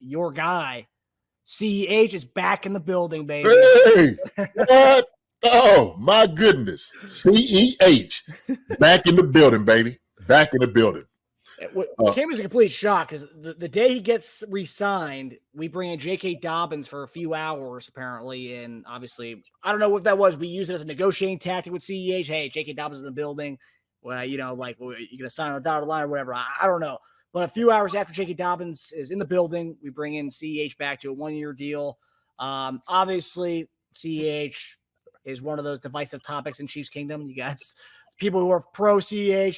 your guy, CEH, is back in the building, baby. Hey, what? Oh, my goodness. CEH, back in the building, baby. Back in the building. What came as a complete shock because the day he gets re-signed, we bring in J.K. Dobbins for a few hours, apparently. And obviously, I don't know what that was. We use it as a negotiating tactic with CEH. Hey, J.K. Dobbins is in the building. Well, you're going to sign on the dotted line or whatever. I don't know. But a few hours after J.K. Dobbins is in the building, we bring in CEH back to a 1-year deal. Obviously, CEH is one of those divisive topics in Chiefs Kingdom. You got people who are pro CEH,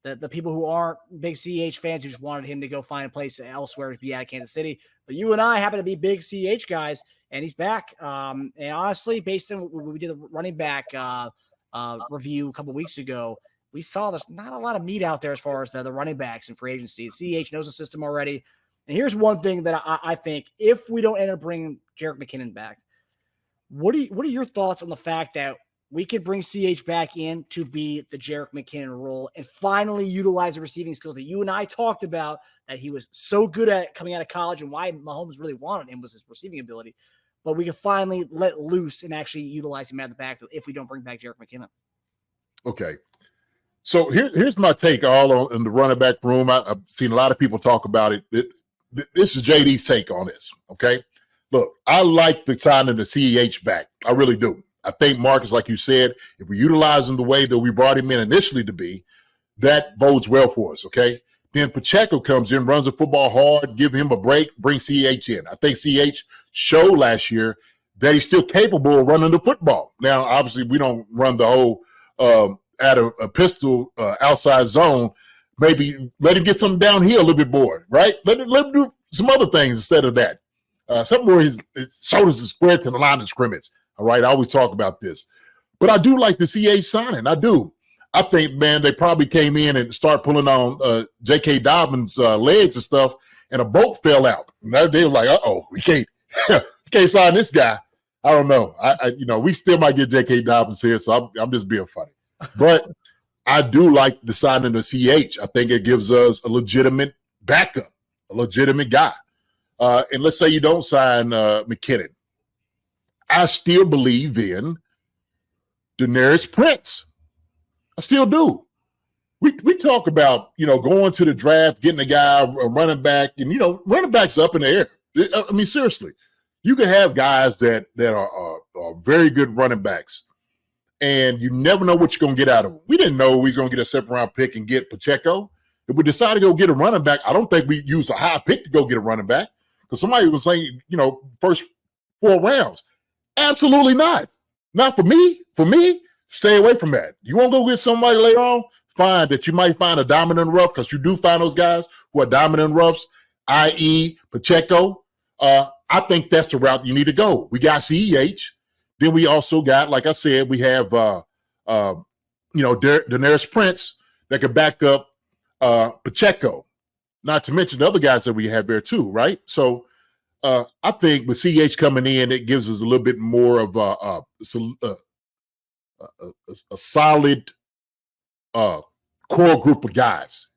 the people who aren't big CEH fans who just wanted him to go find a place elsewhere to be out of Kansas City. But you and I happen to be big CEH guys, and he's back. And honestly, based on what we did the running back review a couple weeks ago, we saw there's not a lot of meat out there as far as the running backs in free agency. CEH knows the system already. And here's one thing that I think, if we don't end up bringing Jerick McKinnon back, what are your thoughts on the fact that we could bring CH back in to be the Jerick McKinnon role and finally utilize the receiving skills that you and I talked about that he was so good at coming out of college and why Mahomes really wanted him was his receiving ability. But we can finally let loose and actually utilize him at the backfield if we don't bring back Jerick McKinnon. Okay. So here's my take all in the running back room. I've seen a lot of people talk about it. This is JD's take on this, okay? Look, I like the signing the CEH back. I really do. I think, Marcus, like you said, if we utilize him the way that we brought him in initially to be, that bodes well for us, okay? Then Pacheco comes in, runs the football hard, give him a break, bring CEH in. I think CEH showed last year that he's still capable of running the football. Now, obviously, we don't run the whole at a pistol outside zone. Maybe let him get something downhill a little bit more, right? Let him do some other things instead of that. Something where his shoulders are squared to the line of scrimmage. All right, I always talk about this. But I do like the CEH signing. I do. I think, man, they probably came in and started pulling on J.K. Dobbins' legs and stuff, and a bolt fell out. And they were like, uh-oh, we can't sign this guy. I don't know. We still might get J.K. Dobbins here, so I'm just being funny. But I do like the signing of CEH. I think it gives us a legitimate backup, a legitimate guy. And let's say you don't sign McKinnon. I still believe in Denarius Prince. I still do. We talk about, going to the draft, getting a guy, a running back, and, running backs up in the air. I mean, seriously, you can have guys that are very good running backs, and you never know what you're going to get out of them. We didn't know we was going to get a 7th-round pick and get Pacheco. If we decide to go get a running back, I don't think we use a high pick to go get a running back, because somebody was saying, first 4 rounds. Absolutely not. Not for me. For me, stay away from that. You want to go get somebody later on? Fine, that you might find a diamond in the rough, because you do find those guys who are diamond in the roughs, i.e. Pacheco. I think that's the route you need to go. We got CEH. Then we also got, like I said, we have Denarius Prince that could back up Pacheco. Not to mention the other guys that we have there too, right? So I think with CEH coming in, it gives us a little bit more of a solid core group of guys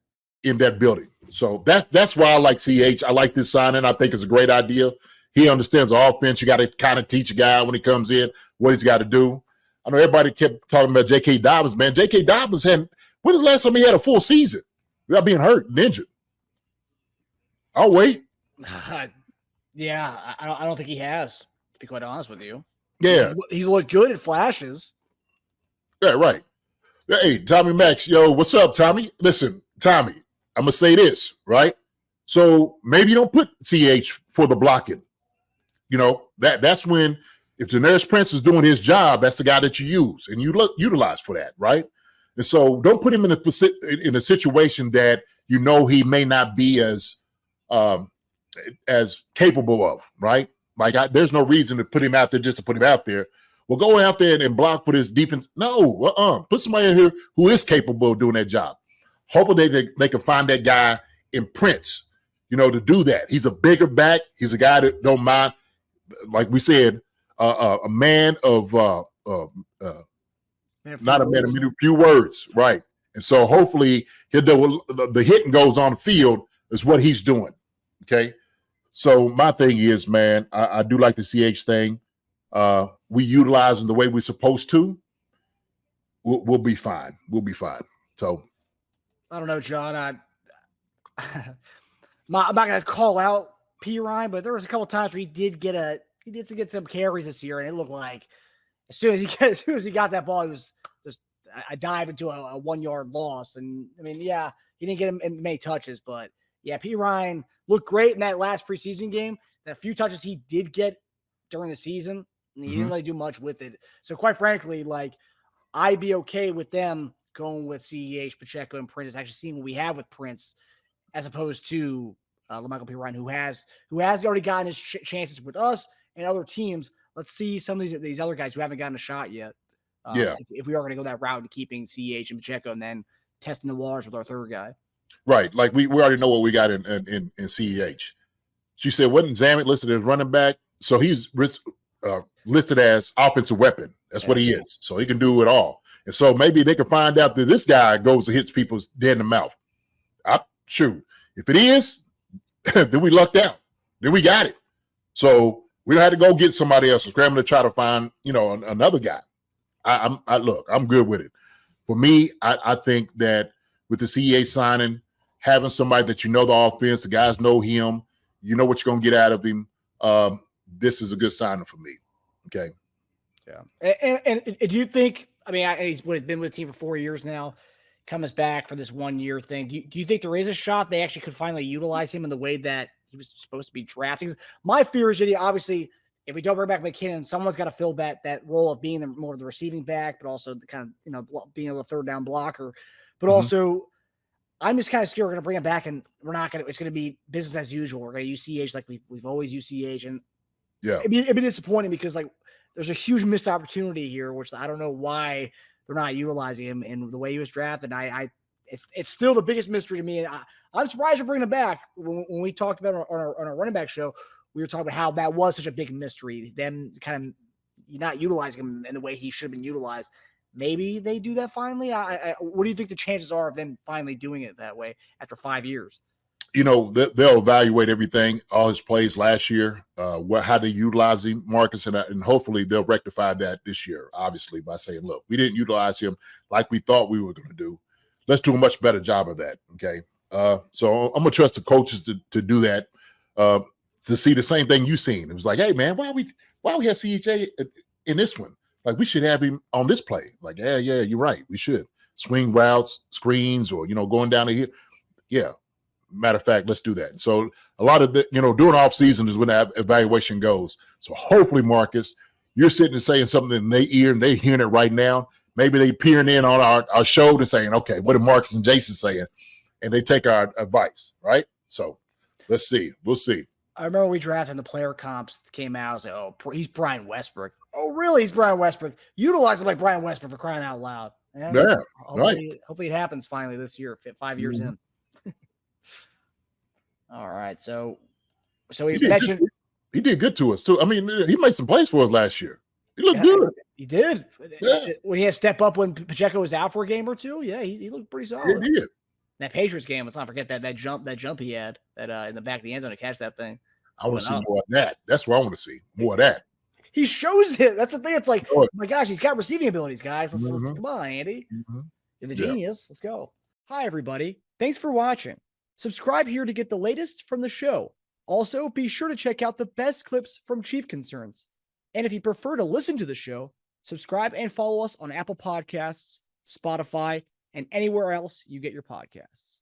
in that building. So that's why I like CEH. I like this signing. I think it's a great idea. He understands the offense. You got to kind of teach a guy when he comes in what he's got to do. I know everybody kept talking about J.K. Dobbins, man. J.K. Dobbins when was the last time he had a full season without being hurt and injured? I'll wait. Yeah, I don't think he has, to be quite honest with you. Yeah. He's looked good in flashes. Yeah, right. Hey, Tommy Max, yo, what's up, Tommy? Listen, Tommy, I'm going to say this, right? So maybe you don't put CH for the blocking. That's when, if Denarius Prince is doing his job, that's the guy that you use and you utilize for that, right? And so don't put him in a situation that he may not be as capable of, right? Like there's no reason to put him out there just to put him out there. Well, go out there and block for this defense. No, put somebody in here who is capable of doing that job. Hopefully they can find that guy in Prince, to do that. He's a bigger back. He's a guy that don't mind, like we said, a man of not a man of few words, right? And so hopefully he'll do the hitting goes on the field is what he's doing. Okay. So my thing is, man, I do like the CH thing. We utilize them the way we're supposed to. We'll be fine. We'll be fine. So I don't know, John. I'm not going to call out P. Ryan, but there was a couple times where he did get some carries this year, and it looked like as soon as he got that ball, he was just a dive into a 1 yard loss. And I mean, yeah, he didn't get him many touches, but yeah, P. Ryan looked great in that last preseason game. The few touches he did get during the season, and he didn't really do much with it. So quite frankly, like, I'd be okay with them going with CEH, Pacheco, and Prince, actually seeing what we have with Prince, as opposed to LaMichael P. Ryan, who has already gotten his chances with us and other teams. Let's see some of these other guys who haven't gotten a shot yet. If we are going to go that route and keeping CEH and Pacheco and then testing the waters with our third guy. Right. Like we already know what we got in CEH. She said, wasn't Zamet listed as running back? So he's listed as offensive weapon. That's what he is. So he can do it all. And so maybe they can find out that this guy goes and hits people dead in the mouth. Shoot. If it is, then we lucked out. Then we got it. So we don't have to go get somebody else and scramble to try to find, another guy. I'm good with it. For me, I think that with the CEH signing, having somebody that the offense, the guys know him, you know what you're going to get out of him. This is a good signing for me. Okay. Yeah. And do you think, he's been with the team for 4 years now, comes back for this 1 year thing. Do you think there is a shot they actually could finally utilize him in the way that he was supposed to be drafted? My fear is that obviously, if we don't bring back McKinnon, someone's got to fill that role of being more of the receiving back, but also the kind of, being a third down blocker. But also, I'm just kind of scared we're going to bring him back and it's going to be business as usual. We're going to use CH like we've always used CH. And it'd be disappointing because there's a huge missed opportunity here, which I don't know why they're not utilizing him in the way he was drafted. It's still the biggest mystery to me. And I'm surprised we're bringing him back. When we talked about it on our running back show, we were talking about how that was such a big mystery. Them kind of not utilizing him in the way he should have been utilized. Maybe they do that finally. What do you think the chances are of them finally doing it that way after 5 years? They'll evaluate everything, all his plays last year, how they utilize him, Marcus, and hopefully they'll rectify that this year, obviously, by saying, look, we didn't utilize him like we thought we were going to do. Let's do a much better job of that, okay? So I'm going to trust the coaches to do that, to see the same thing you've seen. It was like, hey, man, why we have CEJ in this one? Like, we should have him on this play. Like, yeah, you're right. We should. Swing routes, screens, or, going down the hill. Yeah. Matter of fact, let's do that. So a lot of the, during off season is when that evaluation goes. So hopefully, Marcus, you're sitting and saying something in their ear and they're hearing it right now. Maybe they peering in on our show and saying, okay, what are Marcus and Jason saying? And they take our advice, right? So let's see. We'll see. I remember we drafted and the player comps came out. I was like, oh, he's Brian Westbrook. Oh, really? He's Brian Westbrook. Utilize him like Brian Westbrook, for crying out loud. And yeah, hopefully it happens finally this year, 5 years in. All right. So he mentioned he did good to us too. He made some plays for us last year. He looked good. He did. Yeah. When he had to step up when Pacheco was out for a game or two, yeah, he looked pretty solid. He did. That Patriots game, let's not forget that jump he had that in the back of the end zone to catch that thing. I want to see more of that. That's what I want to see. More of that. He shows it. That's the thing. It's like, oh my gosh, he's got receiving abilities, guys. Let's come on, Andy. You're the genius. Let's go. Hi, everybody. Thanks for watching. Subscribe here to get the latest from the show. Also, be sure to check out the best clips from Chief Concerns. And if you prefer to listen to the show, subscribe and follow us on Apple Podcasts, Spotify, and anywhere else you get your podcasts.